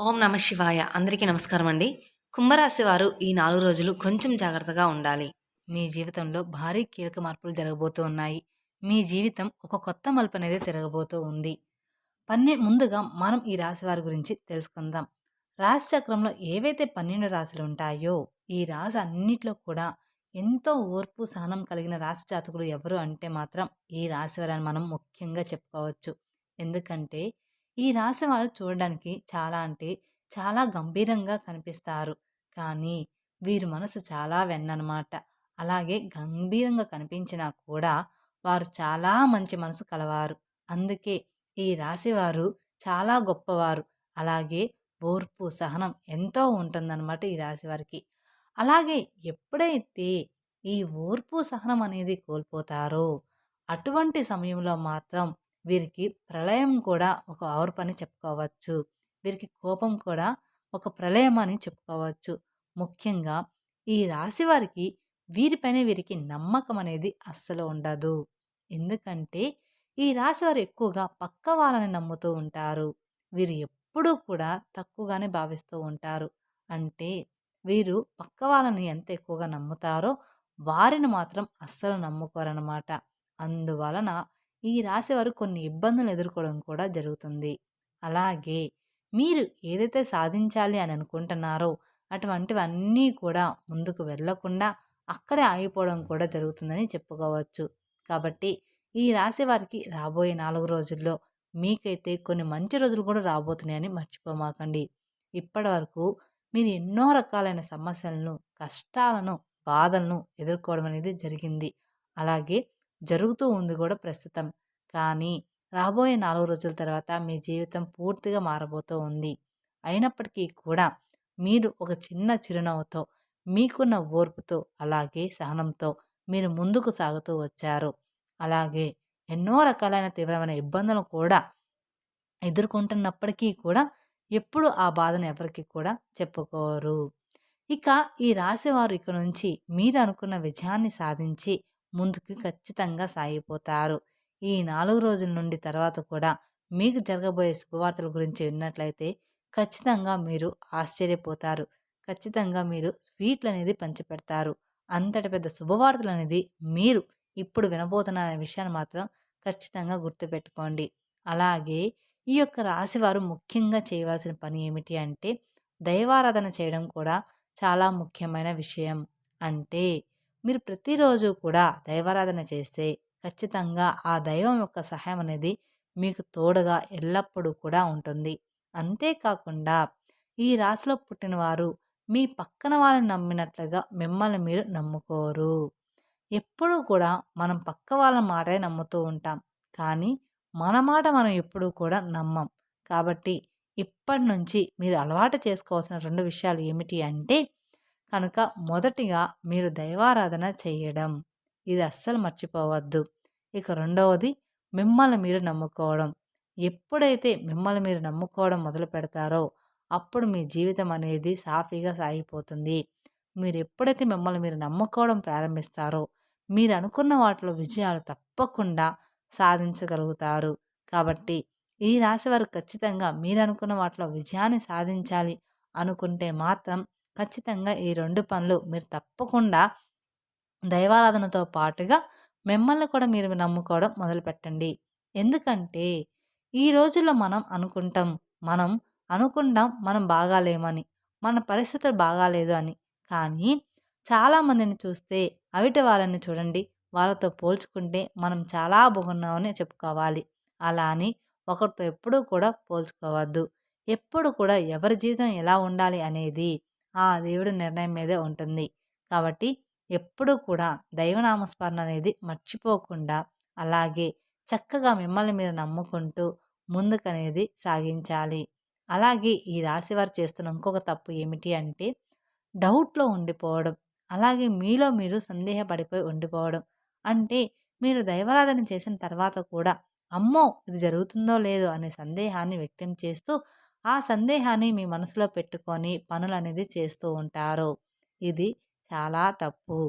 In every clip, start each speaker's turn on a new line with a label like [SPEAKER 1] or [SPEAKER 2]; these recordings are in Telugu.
[SPEAKER 1] ఓం నమ శివాయ. అందరికీ నమస్కారం అండి. కుంభరాశి వారు ఈ 4 రోజులు కొంచెం జాగ్రత్తగా ఉండాలి. మీ జీవితంలో భారీ కీలక మార్పులు జరగబోతూ ఉన్నాయి. మీ జీవితం ఒక కొత్త మలుపనేది తిరగబోతూ ఉంది. ముందుగా మనం ఈ రాశి వారి గురించి తెలుసుకుందాం. రాశి చక్రంలో ఏవైతే 12 రాశులు ఉంటాయో, ఈ రాశి అన్నిట్లో కూడా ఎంతో ఓర్పు, సహనం కలిగిన రాశి జాతకులు ఎవరు అంటే మాత్రం ఈ రాశి వారని మనం ముఖ్యంగా చెప్పుకోవచ్చు. ఎందుకంటే ఈ రాశి వారు చూడడానికి చాలా అంటే చాలా గంభీరంగా కనిపిస్తారు. కానీ వీరి మనసు చాలా వెన్ననమాట. అలాగే గంభీరంగా కనిపించినా కూడా వారు చాలా మంచి మనసు కలవారు. అందుకే ఈ రాశివారు చాలా గొప్పవారు. అలాగే ఓర్పు, సహనం ఎంతో ఉంటుందన్నమాట ఈ రాశివారికి. అలాగే ఎప్పుడైతే ఈ ఓర్పు, సహనం అనేది కోల్పోతారో, అటువంటి సమయంలో మాత్రం వీరికి ప్రళయం కూడా ఒక ఓర్పని చెప్పుకోవచ్చు. వీరికి కోపం కూడా ఒక ప్రళయం అని చెప్పుకోవచ్చు. ముఖ్యంగా ఈ రాశి వారికి వీరిపైన వీరికి నమ్మకం అనేది అస్సలు ఉండదు. ఎందుకంటే ఈ రాశి వారు ఎక్కువగా పక్క వాళ్ళని నమ్ముతూ ఉంటారు. వీరు ఎప్పుడూ కూడా తక్కువగానే భావిస్తూ ఉంటారు. అంటే వీరు పక్క వాళ్ళని ఎంత ఎక్కువగా నమ్ముతారో వారిని మాత్రం అస్సలు నమ్ముకోరనమాట. అందువలన ఈ రాశివారు కొన్ని ఇబ్బందులు ఎదుర్కోవడం కూడా జరుగుతుంది. అలాగే మీరు ఏదైతే సాధించాలి అని అనుకుంటున్నారో అటువంటివన్నీ కూడా ముందుకు వెళ్ళకుండా అక్కడే ఆగిపోవడం కూడా జరుగుతుందని చెప్పుకోవచ్చు. కాబట్టి ఈ రాశి వారికి రాబోయే 4 రోజుల్లో మీకైతే కొన్ని మంచి రోజులు కూడా రాబోతున్నాయని మర్చిపోమాకండి. ఇప్పటివరకు మీరు ఎన్నో రకాలైన సమస్యలను, కష్టాలను, బాధలను ఎదుర్కోవడం అనేది జరిగింది. అలాగే జరుగుతూ ఉంది కూడా ప్రస్తుతం. కానీ రాబోయే 4 రోజుల తర్వాత మీ జీవితం పూర్తిగా మారబోతూ ఉంది. అయినప్పటికీ కూడా మీరు ఒక చిన్న చిరునవ్వుతో, మీకున్న ఓర్పుతో, అలాగే సహనంతో మీరు ముందుకు సాగుతూ వచ్చారు. అలాగే ఎన్నో రకాలైన తీవ్రమైన ఇబ్బందులను కూడా ఎదుర్కొంటున్నప్పటికీ కూడా ఎప్పుడు ఆ బాధను ఎవరికీ కూడా చెప్పుకోరు. ఇక ఈ రాశివారు ఇక నుంచి మీరు అనుకున్న విజయాన్ని సాధించి ముందుకు ఖచ్చితంగా సాగిపోతారు. ఈ 4 రోజుల నుండి తర్వాత కూడా మీకు జరగబోయే శుభవార్తల గురించి విన్నట్లయితే ఖచ్చితంగా మీరు ఆశ్చర్యపోతారు. ఖచ్చితంగా మీరు స్వీట్లనేది పంచిపెడతారు. అంతటి పెద్ద శుభవార్తలనేది మీరు ఇప్పుడు వినబోతున్నారనే విషయాన్ని మాత్రం ఖచ్చితంగా గుర్తుపెట్టుకోండి. అలాగే ఈ యొక్క రాశివారు ముఖ్యంగా చేయవలసిన పని ఏమిటి అంటే దైవారాధన చేయడం కూడా చాలా ముఖ్యమైన విషయం. అంటే మీరు ప్రతిరోజు కూడా దైవారాధన చేస్తే ఖచ్చితంగా ఆ దైవం యొక్క సహాయం అనేది మీకు తోడుగా ఎల్లప్పుడూ కూడా ఉంటుంది. అంతేకాకుండా ఈ రాశిలో పుట్టినవారు మీ పక్కన వాళ్ళని నమ్మినట్లుగా మిమ్మల్ని మీరు నమ్ముకోరు. ఎప్పుడూ కూడా మనం పక్క వాళ్ళ మాటే నమ్ముతూ ఉంటాం. కానీ మన మాట మనం ఎప్పుడూ కూడా నమ్మం. కాబట్టి ఇప్పటి నుంచి మీరు అలవాటు చేసుకోవాల్సిన 2 విషయాలు ఏమిటి అంటే కనుక మొదటిగా మీరు దైవారాధన చేయడం. ఇది అస్సలు మర్చిపోవద్దు. ఇక రెండవది మిమ్మల్ని మీరు నమ్ముకోవడం. ఎప్పుడైతే మిమ్మల్ని మీరు నమ్ముకోవడం మొదలు పెడతారో అప్పుడు మీ జీవితం అనేది సాఫీగా సాగిపోతుంది. మీరు ఎప్పుడైతే మిమ్మల్ని మీరు నమ్ముకోవడం ప్రారంభిస్తారో మీరు అనుకున్న వాటిలో విజయాలు తప్పకుండా సాధించగలుగుతారు. కాబట్టి ఈ రాశి వారు ఖచ్చితంగా మీరు అనుకున్న వాటిలో విజయాన్ని సాధించాలి అనుకుంటే మాత్రం ఖచ్చితంగా ఈ 2 పనులు మీరు తప్పకుండా దైవారాధనతో పాటుగా మిమ్మల్ని కూడా మీరు నమ్ముకోవడం మొదలుపెట్టండి. ఎందుకంటే ఈ రోజుల్లో మనం అనుకుంటాం మనం బాగాలేమని, మన పరిస్థితులు బాగాలేదు అని. కానీ చాలామందిని చూస్తే అవిటి వాళ్ళని చూడండి, వాళ్ళతో పోల్చుకుంటే మనం చాలా బాగున్నామని చెప్పుకోవాలి. అలా అని ఒకరితో ఎప్పుడూ కూడా పోల్చుకోవద్దు. ఎప్పుడు కూడా ఎవరి జీవితం ఎలా ఉండాలి అనేది ఆ దేవుడి నిర్ణయం మీదే ఉంటుంది. కాబట్టి ఎప్పుడూ కూడా దైవనామస్మరణ అనేది మర్చిపోకుండా అలాగే చక్కగా మిమ్మల్ని మీరు నమ్ముకుంటూ ముందుకనేది సాగించాలి. అలాగే ఈ రాశివారు చేస్తున్న ఇంకొక తప్పు ఏమిటి అంటే డౌట్‌లో ఉండిపోవడం. అలాగే మీలో మీరు సందేహపడిపోయి ఉండిపోవడం. అంటే మీరు దైవారాధన చేసిన తర్వాత కూడా అమ్మో! ఇది జరుగుతుందో లేదో అనే సందేహాన్ని వ్యక్తం చేస్తూ ఆ సందేహాన్ని మీ మనసులో పెట్టుకొని పనులనేది చేస్తూ ఉంటారు. ఇది చాలా తప్పు.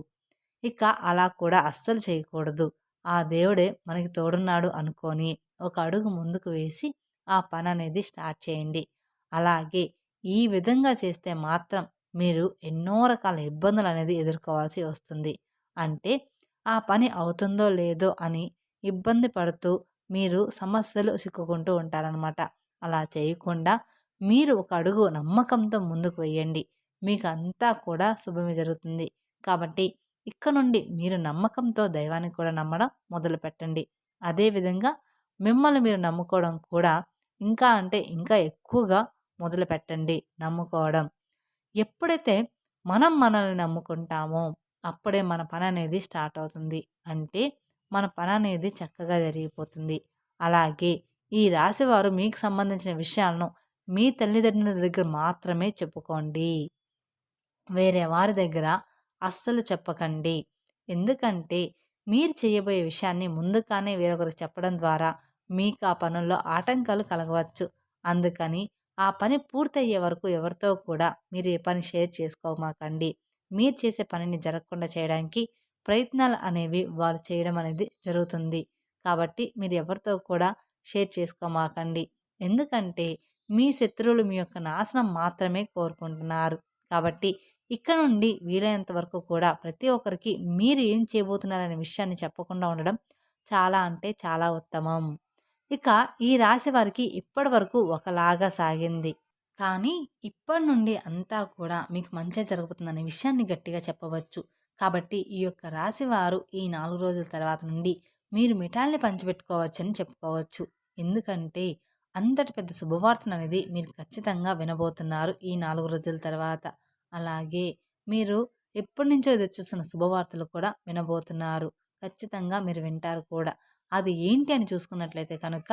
[SPEAKER 1] ఇక అలా కూడా అస్సలు చేయకూడదు. ఆ దేవుడే మనకి తోడున్నాడు అనుకోని ఒక అడుగు ముందుకు వేసి ఆ పననేది స్టార్ట్ చేయండి. అలాగే ఈ విధంగా చేస్తే మాత్రం మీరు ఎన్నో రకాల ఇబ్బందులనేది ఎదుర్కోవాల్సి వస్తుంది. అంటే ఆ పని అవుతుందో లేదో అని ఇబ్బంది పడుతూ మీరు సమస్యలు చిక్కుకుంటూ ఉంటారనమాట. అలా చేయకుండా మీరు ఒక అడుగు నమ్మకంతో ముందుకు వెయ్యండి. మీకు అంతా కూడా శుభమే జరుగుతుంది. కాబట్టి ఇక నుండి మీరు నమ్మకంతో దైవాన్ని కూడా నమ్మడం మొదలుపెట్టండి. అదేవిధంగా మిమ్మల్ని మీరు నమ్ముకోవడం కూడా ఇంకా అంటే ఇంకా ఎక్కువగా మొదలుపెట్టండి నమ్ముకోవడం. ఎప్పుడైతే మనం మనల్ని నమ్ముకుంటామో అప్పుడే మన పననేది స్టార్ట్ అవుతుంది. అంటే మన పననేది చక్కగా జరిగిపోతుంది. అలాగే ఈ రాశివారు మీకు సంబంధించిన విషయాలను మీ తల్లిదండ్రుల దగ్గర మాత్రమే చెప్పుకోండి. వేరే వారి దగ్గర అస్సలు చెప్పకండి. ఎందుకంటే మీరు చేయబోయే విషయాన్ని ముందుగానే వేరొకరికి చెప్పడం ద్వారా మీకు ఆ పనుల్లో ఆటంకాలు కలగవచ్చు. అందుకని ఆ పని పూర్తయ్యే వరకు ఎవరితో కూడా మీరు ఏ పని షేర్ చేసుకోమాకండి. మీరు చేసే పనిని జరగకుండా చేయడానికి ప్రయత్నాలు అనేవి వారు చేయడం అనేది జరుగుతుంది. కాబట్టి మీరు ఎవరితో కూడా షేర్ చేసుకోమాకండి. ఎందుకంటే మీ శత్రువులు మీ యొక్క నాశనం మాత్రమే కోరుకుంటున్నారు. కాబట్టి ఇక నుండి వీలైనంత వరకు కూడా ప్రతి ఒక్కరికి మీరు ఏం చేయబోతున్నారనే విషయాన్ని చెప్పకుండా ఉండడం చాలా అంటే చాలా ఉత్తమం. ఇక ఈ రాశి వారికి ఇప్పటి వరకు ఒకలాగా సాగింది. కానీ ఇప్పటి నుండి అంతా కూడా మీకు మంచే జరుగుతుందనే విషయాన్ని గట్టిగా చెప్పవచ్చు. కాబట్టి ఈ యొక్క రాశి వారు ఈ 4 రోజుల తర్వాత నుండి మీరు మిఠాయిల్ని పంచిపెట్టుకోవచ్చని చెప్పుకోవచ్చు. ఎందుకంటే అంతటి పెద్ద శుభవార్తననేది మీరు ఖచ్చితంగా వినబోతున్నారు ఈ 4 రోజుల తర్వాత. అలాగే మీరు ఎప్పటినుంచో ఎదురుచూస్తున్న శుభవార్తలు కూడా వినబోతున్నారు. ఖచ్చితంగా మీరు వింటారు కూడా. అది ఏంటి అని చూసుకున్నట్లయితే కనుక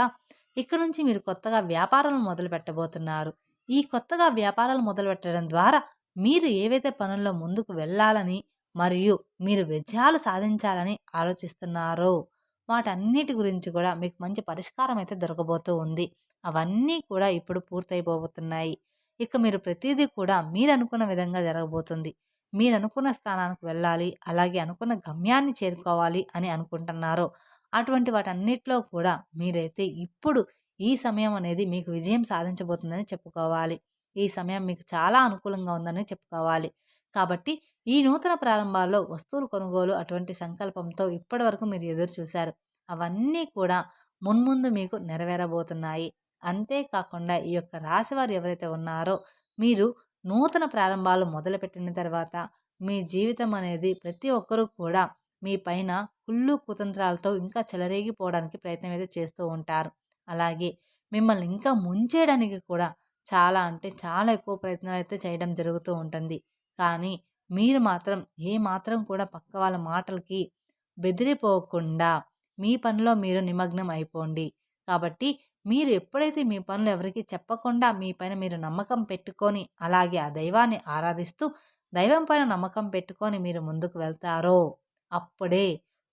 [SPEAKER 1] ఇక నుంచి మీరు కొత్తగా వ్యాపారాలను మొదలు పెట్టబోతున్నారు. ఈ కొత్తగా వ్యాపారాలు మొదలుపెట్టడం ద్వారా మీరు ఏవైతే పనుల్లో ముందుకు వెళ్ళాలని మరియు మీరు విజయాలు సాధించాలని ఆలోచిస్తున్నారో వాటన్నిటి గురించి కూడా మీకు మంచి పరిష్కారం అయితే దొరకబోతూ ఉంది. అవన్నీ కూడా ఇప్పుడు పూర్తయిపోబోతున్నాయి. ఇక మీరు ప్రతీదీ కూడా మీరనుకున్న విధంగా జరగబోతుంది. మీరనుకున్న స్థానానికి వెళ్ళాలి, అలాగే అనుకున్న గమ్యాన్ని చేరుకోవాలి అని అనుకుంటున్నారో అటువంటి వాటన్నిటిలో కూడా మీరైతే ఇప్పుడు ఈ సమయం అనేది మీకు విజయం సాధించబోతుందని చెప్పుకోవాలి. ఈ సమయం మీకు చాలా అనుకూలంగా ఉందని చెప్పుకోవాలి. కాబట్టి ఈ నూతన ప్రారంభాల్లో వస్తువులు కొనుగోలు అటువంటి సంకల్పంతో ఇప్పటివరకు మీరు ఎదురు చూశారు. అవన్నీ కూడా మున్ముందు మీకు నెరవేరబోతున్నాయి. అంతేకాకుండా ఈ యొక్క రాశివారు ఎవరైతే ఉన్నారో మీరు నూతన ప్రారంభాలు మొదలుపెట్టిన తర్వాత మీ జీవితం అనేది ప్రతి ఒక్కరూ కూడా మీ పైన కుళ్ళు కుతంత్రాలతో ఇంకా చెలరేగిపోవడానికి ప్రయత్నం అయితే చేస్తూ ఉంటారు. అలాగే మిమ్మల్ని ఇంకా ముంచేయడానికి కూడా చాలా అంటే చాలా ఎక్కువ ప్రయత్నాలు అయితే చేయడం జరుగుతూ ఉంటుంది. కానీ మీరు మాత్రం ఏ మాత్రం కూడా పక్క వాళ్ళ మాటలకి బెదిరిపోకుండా మీ పనిలో మీరు నిమగ్నం అయిపోండి. కాబట్టి మీరు ఎప్పుడైతే మీ పనులు ఎవరికీ చెప్పకుండా మీ పైన మీరు నమ్మకం పెట్టుకొని అలాగే ఆ దైవాన్ని ఆరాధిస్తూ దైవం పైన నమ్మకం పెట్టుకొని మీరు ముందుకు వెళ్తారో అప్పుడే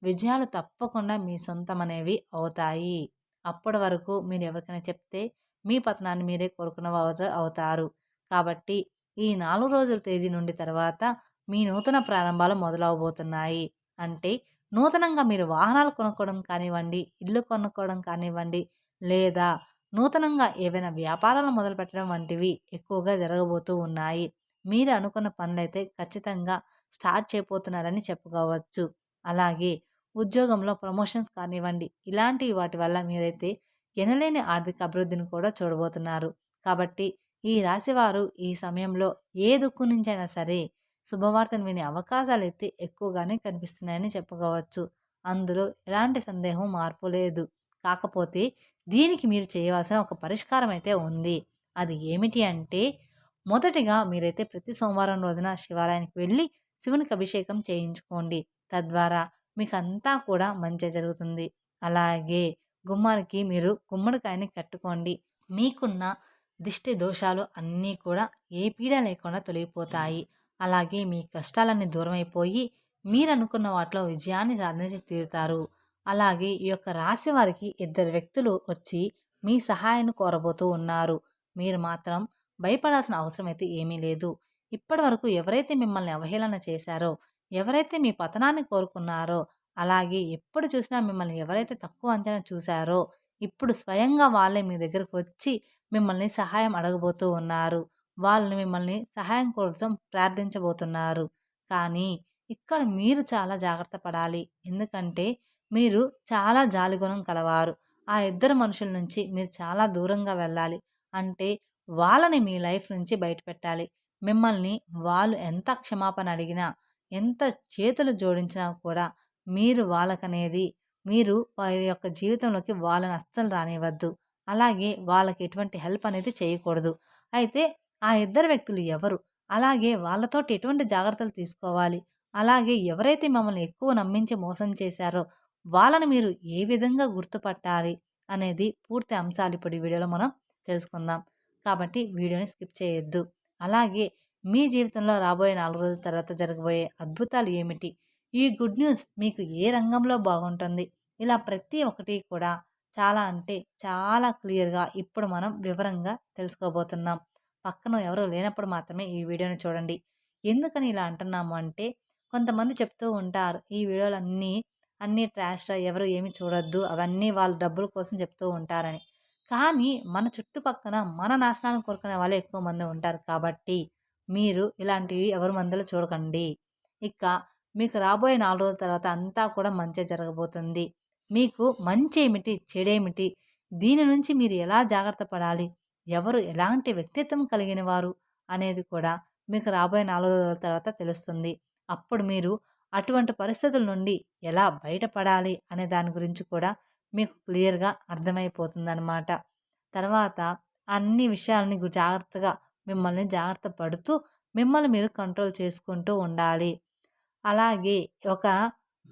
[SPEAKER 1] విజయాలు తప్పకుండా మీ సొంతమనేవి అవుతాయి. అప్పటి వరకు మీరు ఎవరికైనా చెప్తే మీ పతనాన్ని మీరే కోరుకున్న వారు అవుతారు. కాబట్టి ఈ 4 రోజుల తేదీ నుండి తర్వాత మీ నూతన ప్రారంభాలు మొదలవబోతున్నాయి. అంటే నూతనంగా మీరు వాహనాలు కొనుక్కోవడం కానివ్వండి, ఇల్లు కొనుక్కోవడం కానివ్వండి, లేదా నూతనంగా ఏవైనా వ్యాపారాలు మొదలుపెట్టడం వంటివి ఎక్కువగా జరగబోతూ ఉన్నాయి. మీరు అనుకున్న పనులైతే ఖచ్చితంగా స్టార్ట్ చేయబోతున్నారని చెప్పుకోవచ్చు. అలాగే ఉద్యోగంలో ప్రమోషన్స్ కానివ్వండి, ఇలాంటి వాటి వల్ల మీరైతే ఎనలేని ఆర్థిక అభివృద్ధిని కూడా చూడబోతున్నారు. కాబట్టి ఈ రాశివారు ఈ సమయంలో ఏ దిక్కు నుంచైనా సరే శుభవార్తను వినే అవకాశాలైతే ఎక్కువగానే కనిపిస్తున్నాయని చెప్పుకోవచ్చు. అందులో ఎలాంటి సందేహం మార్పు లేదు. కాకపోతే దీనికి మీరు చేయవలసిన ఒక పరిష్కారం అయితే ఉంది. అది ఏమిటి అంటే మొదటిగా మీరైతే ప్రతి సోమవారం రోజున శివాలయానికి వెళ్ళి శివునికి అభిషేకం చేయించుకోండి. తద్వారా మీకంతా కూడా మంచే జరుగుతుంది. అలాగే గుమ్మానికి మీరు గుమ్మడికాయని కట్టుకోండి. మీకున్న దిష్టి దోషాలు అన్నీ కూడా ఏ పీడ లేకుండా తొలగిపోతాయి. అలాగే మీ కష్టాలన్నీ దూరమైపోయి మీరనుకున్న వాటిలో విజయాన్ని సాధించి తీరుతారు. అలాగే ఈ యొక్క రాశి వారికి ఇద్దరు వ్యక్తులు వచ్చి మీ సహాయాన్ని కోరబోతూ ఉన్నారు. మీరు మాత్రం భయపడాల్సిన అవసరం అయితే ఏమీ లేదు. ఇప్పటి వరకు ఎవరైతే మిమ్మల్ని అవహేళన చేశారో, ఎవరైతే మీ పతనాన్ని కోరుకున్నారో, అలాగే ఎప్పుడు చూసినా మిమ్మల్ని ఎవరైతే తక్కువ అంచనా చూశారో, ఇప్పుడు స్వయంగా వాళ్ళే మీ దగ్గరకు వచ్చి మిమ్మల్ని సహాయం అడగబోతూ ఉన్నారు. వాళ్ళని మిమ్మల్ని సహాయం కోసం ప్రార్థించబోతున్నారు. కానీ ఇక్కడ మీరు చాలా జాగ్రత్త పడాలి. ఎందుకంటే మీరు చాలా జాలిగుణం కలవారు. ఆ ఇద్దరు మనుషుల నుంచి మీరు చాలా దూరంగా వెళ్ళాలి. అంటే వాళ్ళని మీ లైఫ్ నుంచి బయటపెట్టాలి. మిమ్మల్ని వాళ్ళు ఎంత క్షమాపణ అడిగినా, ఎంత చేతులు జోడించినా కూడా మీరు వాళ్ళకనేది మీరు వారి యొక్క జీవితంలోకి వాళ్ళని అస్సలు రానివ్వద్దు. అలాగే వాళ్ళకి ఎటువంటి హెల్ప్ అనేది చేయకూడదు. అయితే ఆ ఇద్దరు వ్యక్తులు ఎవరు? అలాగే వాళ్ళతోటి ఎటువంటి జాగ్రత్తలు తీసుకోవాలి? అలాగే ఎవరైతే మమ్మల్ని ఎక్కువ నమ్మించి మోసం చేశారో వాళ్ళని మీరు ఏ విధంగా గుర్తుపట్టాలి? అనేది పూర్తి అంశాలు ఇప్పుడు ఈ వీడియోలో మనం తెలుసుకుందాం. కాబట్టి వీడియోని స్కిప్ చేయొద్దు. అలాగే మీ జీవితంలో రాబోయే 4 రోజుల తర్వాత జరగబోయే అద్భుతాలు ఏమిటి? ఈ గుడ్ న్యూస్ మీకు ఏ రంగంలో బాగుంటుంది? ఇలా ప్రతి ఒక్కటి కూడా చాలా అంటే చాలా క్లియర్‌గా ఇప్పుడు మనం వివరంగా తెలుసుకోబోతున్నాం. పక్కన ఎవరు లేనప్పుడు మాత్రమే ఈ వీడియోని చూడండి. ఎందుకని ఇలా అంటున్నాము అంటే కొంతమంది చెప్తూ ఉంటారు. ఈ వీడియోలన్నీ అన్నీ ట్రాష్‌రా ఎవరు ఏమి చూడొద్దు. అవన్నీ వాళ్ళు డబ్బుల కోసం చెప్తూ ఉంటారని. కానీ మన చుట్టుపక్కన మన నాశనాన్ని కోరుకునే వాళ్ళే ఎక్కువ మంది ఉంటారు. కాబట్టి మీరు ఇలాంటివి ఎవరి మందిలో చూడకండి. ఇక మీకు రాబోయే 4 రోజుల తర్వాత అంతా కూడా మంచే జరగబోతుంది. మీకు మంచేమిటి? చెడేమిటి? దీని నుంచి మీరు ఎలా జాగ్రత్త పడాలి? ఎవరు ఎలాంటి వ్యక్తిత్వం కలిగిన వారు? అనేది కూడా మీకు రాబోయే 4 రోజుల తర్వాత తెలుస్తుంది. అప్పుడు మీరు అటువంటి పరిస్థితుల నుండి ఎలా బయటపడాలి అనే దాని గురించి కూడా మీకు క్లియర్‌గా అర్థమైపోతుందనమాట. తర్వాత అన్ని విషయాలని జాగ్రత్తగా మిమ్మల్ని జాగ్రత్త పడుతూ మిమ్మల్ని మీరు కంట్రోల్ చేసుకుంటూ ఉండాలి. అలాగే ఒక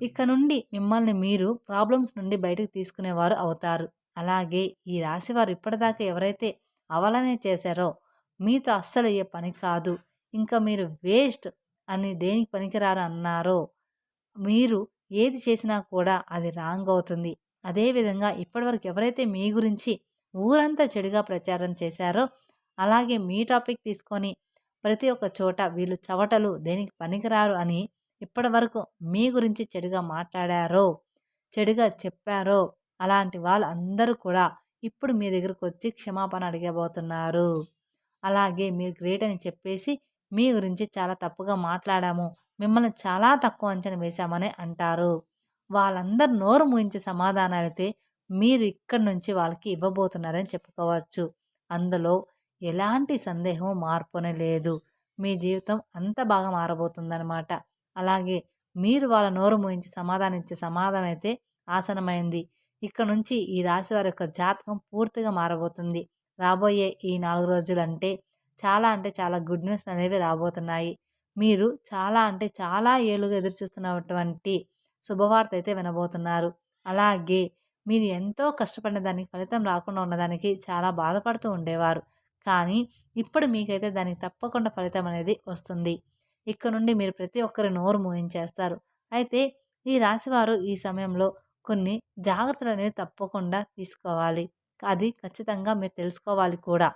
[SPEAKER 1] ఇక నుండి మిమ్మల్ని మీరు ప్రాబ్లమ్స్ నుండి బయటకు తీసుకునేవారు అవుతారు. అలాగే ఈ రాశివారు ఇప్పటిదాకా ఎవరైతే అవలనే చేశారో మీతో అస్సలయ్యే పని కాదు. ఇంకా మీరు వేస్ట్ అని దేనికి పనికిరారు అన్నారో మీరు ఏది చేసినా కూడా అది రాంగ్ అవుతుంది. అదేవిధంగా ఇప్పటివరకు ఎవరైతే మీ గురించి ఊరంతా చెడుగా ప్రచారం చేశారో, అలాగే మీ టాపిక్ తీసుకొని ప్రతి ఒక్క చోట వీళ్ళు చవటలు దేనికి పనికిరారు అని ఇప్పటివరకు మీ గురించి చెడుగా మాట్లాడారో, చెడుగా చెప్పారో, అలాంటి వాళ్ళు అందరూ కూడా ఇప్పుడు మీ దగ్గరకొచ్చి క్షమాపణ అడగబోతున్నారు. అలాగే మీరు గ్రేట్ అని చెప్పేసి మీ గురించి చాలా తప్పుగా మాట్లాడాము. మిమ్మల్ని చాలా తక్కువ అంచనా వేశామని అంటారు. వాళ్ళందరూ నోరు మూయించి సమాధానాలైతే మీరు ఇక్కడి నుంచి వాళ్ళకి ఇవ్వబోతున్నారని చెప్పుకోవచ్చు. అందులో ఎలాంటి సందేహం మార్పునే లేదు. మీ జీవితం అంత బాగా మారబోతుందనమాట. అలాగే మీరు వాళ్ళ నోరు మూయించి సమాధానం ఇచ్చే సమాధానం అయితే ఆసనమైంది. ఇక నుంచి ఈ రాశి వారి యొక్క జాతకం పూర్తిగా మారబోతుంది. రాబోయే ఈ 4 రోజులంటే అంటే చాలా గుడ్ న్యూస్ అనేవి రాబోతున్నాయి. మీరు చాలా అంటే చాలా ఏళ్లుగా ఎదురుచూస్తున్నటువంటి శుభవార్త అయితే వినబోతున్నారు. అలాగే మీరు ఎంతో కష్టపడిన దానికి ఫలితం రాకుండా ఉన్నదానికి చాలా బాధపడుతూ ఉండేవారు. కానీ ఇప్పుడు మీకైతే దానికి తప్పకుండా ఫలితం అనేది వస్తుంది. ఇక్కడ నుండి మీరు ప్రతి ఒక్కరి నోరు మూయించేస్తారు. అయితే ఈ రాశివారు ఈ సమయంలో కొన్ని జాగ్రత్తలనేవి తప్పకుండా తీసుకోవాలి. అది ఖచ్చితంగా మీరు తెలుసుకోవాలి కూడా.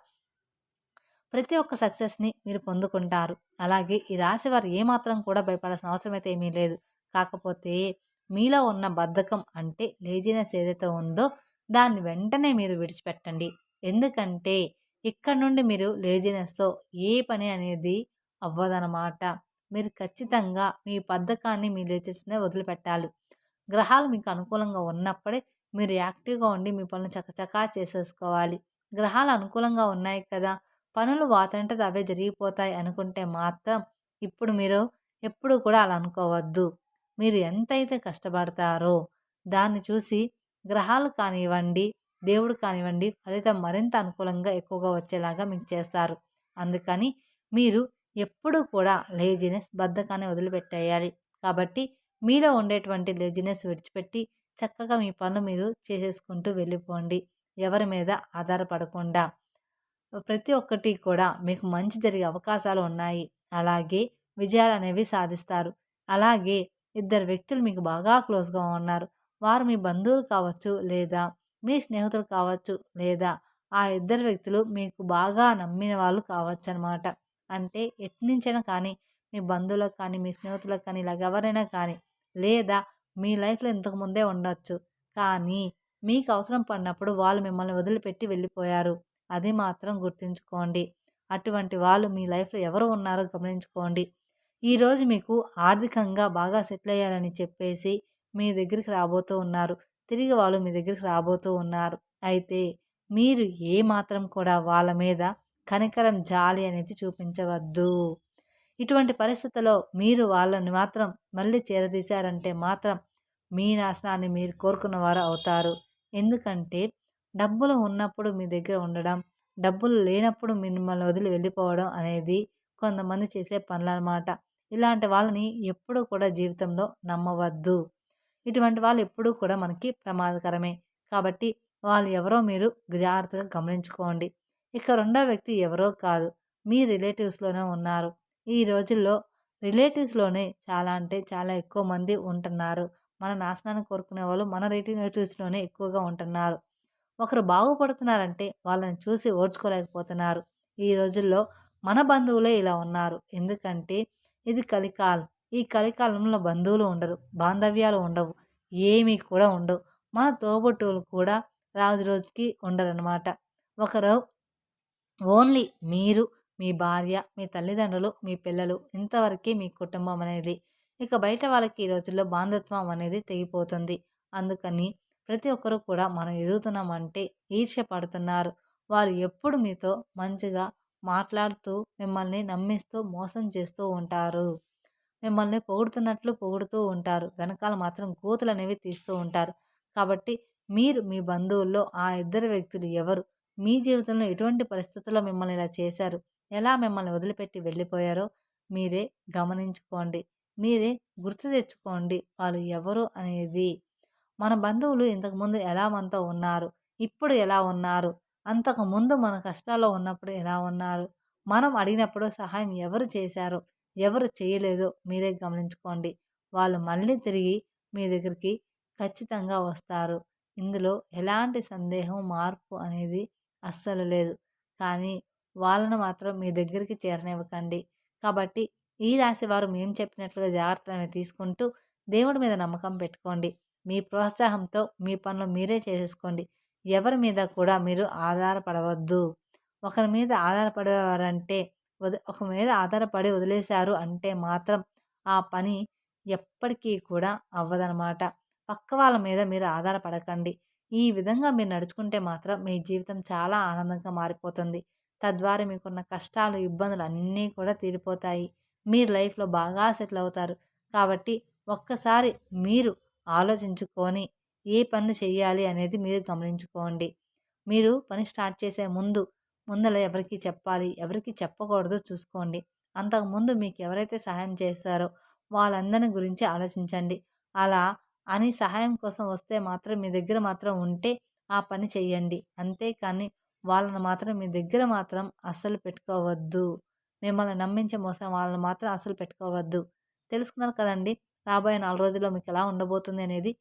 [SPEAKER 1] ప్రతి ఒక్క సక్సెస్‌ని మీరు పొందుకుంటారు. అలాగే ఈ రాశివారు ఏమాత్రం కూడా భయపడాల్సిన అవసరం అయితే ఏమీ లేదు. కాకపోతే మీలో ఉన్న బద్ధకం అంటే లేజినెస్ ఏదైతే ఉందో దాన్ని వెంటనే మీరు విడిచిపెట్టండి. ఎందుకంటే ఇక్కడ నుండి మీరు లేజినెస్‌తో ఏ పని అనేది అవ్వదనమాట. మీరు ఖచ్చితంగా మీ బద్ధకాన్ని, మీ లేజినెస్‌ని వదిలిపెట్టాలి. గ్రహాలు మీకు అనుకూలంగా ఉన్నప్పుడే మీరు యాక్టివ్‌గా ఉండి మీ పనులు చకచకా చేసేసుకోవాలి. గ్రహాలు అనుకూలంగా ఉన్నాయి కదా! పనులు వాటంతట అవే జరిగిపోతాయి అనుకుంటే మాత్రం ఇప్పుడు మీరు ఎప్పుడు కూడా అలా అనుకోవద్దు. మీరు ఎంతైతే కష్టపడతారో దాన్ని చూసి గ్రహాలు కానివ్వండి, దేవుడు కానివ్వండి ఫలితం మరింత అనుకూలంగా ఎక్కువగా వచ్చేలాగా మీకు చేస్తారు. అందుకని మీరు ఎప్పుడూ కూడా లేజినెస్, బద్ధకాన్ని వదిలిపెట్టేయాలి. కాబట్టి మీలో ఉండేటువంటి లేజినెస్ విడిచిపెట్టి చక్కగా మీ పనులు మీరు చేసేసుకుంటూ వెళ్ళిపోండి. ఎవరి మీద ఆధారపడకుండా. ప్రతి ఒక్కటి కూడా మీకు మంచి జరిగే అవకాశాలు ఉన్నాయి. అలాగే విజయాలనేవి సాధిస్తారు. అలాగే ఇద్దరు వ్యక్తులు మీకు బాగా క్లోజ్‌గా ఉన్నారు. వారు మీ బంధువులు కావచ్చు, లేదా మీ స్నేహితులు కావచ్చు, లేదా ఆ ఇద్దరు వ్యక్తులు మీకు బాగా నమ్మిన వాళ్ళు కావచ్చనమాట. అంటే ఎట్నుంచైనా కానీ మీ బంధువులకు కానీ, మీ స్నేహితులకు కానీ ఇలాగ ఎవరైనా కానీ, లేదా మీ లైఫ్‌లో ఇంతకు ముందే ఉండొచ్చు. కానీ మీకు అవసరం పడినప్పుడు వాళ్ళు మిమ్మల్ని వదిలిపెట్టి వెళ్ళిపోయారు. అది మాత్రం గుర్తుంచుకోండి. అటువంటి వాళ్ళు మీ లైఫ్‌లో ఎవరు ఉన్నారో గమనించుకోండి. ఈరోజు మీకు ఆర్థికంగా బాగా సెటిల్ అయ్యారని చెప్పేసి మీ దగ్గరికి రాబోతూ ఉన్నారు. తిరిగి వాళ్ళు మీ దగ్గరికి రాబోతూ ఉన్నారు. అయితే మీరు ఏ మాత్రం కూడా వాళ్ళ మీద కనికరం, జాలి అనేది చూపించవద్దు. ఇటువంటి పరిస్థితిలో మీరు వాళ్ళని మాత్రం మళ్ళీ చేరదీశారంటే మాత్రం మీ నాశనాన్ని మీరు కోరుకున్నవారు అవుతారు. ఎందుకంటే డబ్బులు ఉన్నప్పుడు మీ దగ్గర ఉండడం, డబ్బులు లేనప్పుడు మిమ్మల్ని వదిలి వెళ్ళిపోవడం అనేది కొంతమంది చేసే పనులనమాట. ఇలాంటి వాళ్ళని ఎప్పుడూ కూడా జీవితంలో నమ్మవద్దు. ఇటువంటి వాళ్ళు ఎప్పుడూ కూడా మనకి ప్రమాదకరమే. కాబట్టి వాళ్ళు ఎవరో మీరు జాగ్రత్తగా గమనించుకోండి. ఇక రెండో వ్యక్తి ఎవరో కాదు. మీ రిలేటివ్స్‌లోనే ఉన్నారు. ఈ రోజుల్లో రిలేటివ్స్‌లోనే చాలా అంటే చాలా ఎక్కువ మంది ఉంటున్నారు. మన నాశనాన్ని కోరుకునే వాళ్ళు మన రిలేటివ్స్‌లోనే ఎక్కువగా ఉంటున్నారు. ఒకరు బాగుపడుతున్నారంటే వాళ్ళని చూసి ఓర్చుకోలేకపోతున్నారు. ఈ రోజుల్లో మన బంధువులే ఇలా ఉన్నారు. ఎందుకంటే ఇది కలికాలం. ఈ కలికాలంలో బంధువులు ఉండరు. బాంధవ్యాలు ఉండవు. ఏమీ కూడా ఉండవు. మన తోబుట్టువులు కూడా రోజు రోజుకి ఉండరనమాట. ఒకరు ఓన్లీ మీరు, మీ భార్య, మీ తల్లిదండ్రులు, మీ పిల్లలు ఇంతవరకే మీ కుటుంబం అనేది. ఇక బయట వాళ్ళకి ఈ రోజుల్లో బాంధత్వం అనేది తెగిపోతుంది. అందుకని ప్రతి ఒక్కరు కూడా మనం ఎదుగుతున్నామంటే ఈర్ష్య పడుతున్నారు. వాళ్ళు ఎప్పుడు మీతో మంచిగా మాట్లాడుతూ, మిమ్మల్ని నమ్మిస్తూ, మోసం చేస్తూ ఉంటారు. మిమ్మల్ని పొగుడుతున్నట్లు పొగుడుతూ ఉంటారు. వెనకాల మాత్రం గోతులనేవి తీస్తూ ఉంటారు. కాబట్టి మీరు మీ బంధువుల్లో ఆ ఇద్దరు వ్యక్తులు ఎవరు? మీ జీవితంలో ఎటువంటి పరిస్థితుల్లో మిమ్మల్ని ఇలా చేశారు? ఎలా మిమ్మల్ని వదిలిపెట్టి వెళ్ళిపోయారో మీరే గమనించుకోండి. మీరే గుర్తు తెచ్చుకోండి వాళ్ళు ఎవరు అనేది. మన బంధువులు ఇంతకుముందు ఎలా మనతో ఉన్నారు? ఇప్పుడు ఎలా ఉన్నారు? అంతకుముందు మన కష్టాల్లో ఉన్నప్పుడు ఎలా ఉన్నారు? మనం అడిగినప్పుడు సహాయం ఎవరు చేశారో, ఎవరు చేయలేదో మీరే గమనించుకోండి. వాళ్ళు మళ్ళీ తిరిగి మీ దగ్గరికి ఖచ్చితంగా వస్తారు. ఇందులో ఎలాంటి సందేహం, మార్పు అనేది అస్సలు లేదు. కానీ వాళ్ళను మాత్రం మీ దగ్గరికి చేరనివ్వకండి. కాబట్టి ఈ రాశి వారు మేము చెప్పినట్లుగా జాగ్రత్తలనేవి తీసుకుంటూ దేవుడి మీద నమ్మకం పెట్టుకోండి. మీ ప్రోత్సాహంతో మీ పనులు మీరే చేసేసుకోండి. ఎవరి మీద కూడా మీరు ఆధారపడవద్దు. ఒకరి మీద ఆధారపడేవారంటే ఒక మీద ఆధారపడి వదిలేశారు అంటే మాత్రం ఆ పని ఎప్పటికీ కూడా అవ్వదనమాట. పక్క వాళ్ళ మీద మీరు ఆధారపడకండి. ఈ విధంగా మీరు నడుచుకుంటే మాత్రం మీ జీవితం చాలా ఆనందంగా మారిపోతుంది. తద్వారా మీకున్న కష్టాలు, ఇబ్బందులు అన్నీ కూడా తీరిపోతాయి. మీరు లైఫ్‌లో బాగా సెటిల్ అవుతారు. కాబట్టి ఒక్కసారి మీరు ఆలోచించుకొని ఏ పనులు చేయాలి అనేది మీరు గమనించుకోండి. మీరు పని స్టార్ట్ చేసే ముందల ఎవరికి చెప్పాలి, ఎవరికి చెప్పకూడదో చూసుకోండి. అంతకుముందు మీకు ఎవరైతే సహాయం చేశారో వాళ్ళందరిని గురించి ఆలోచించండి. అలా అని సహాయం కోసం వస్తే మాత్రం మీ దగ్గర మాత్రం ఉంటే ఆ పని చేయండి. అంతేకానీ వాళ్ళని మాత్రం మీ దగ్గర మాత్రం అస్సలు పెట్టుకోవద్దు. మిమ్మల్ని నమ్మించి మోసం వాళ్ళని మాత్రం అస్సలు పెట్టుకోవద్దు. తెలుసుకున్నారు కదండీ! రాబోయే 4 రోజుల్లో మీకెలా ఉండబోతుంది అనేది.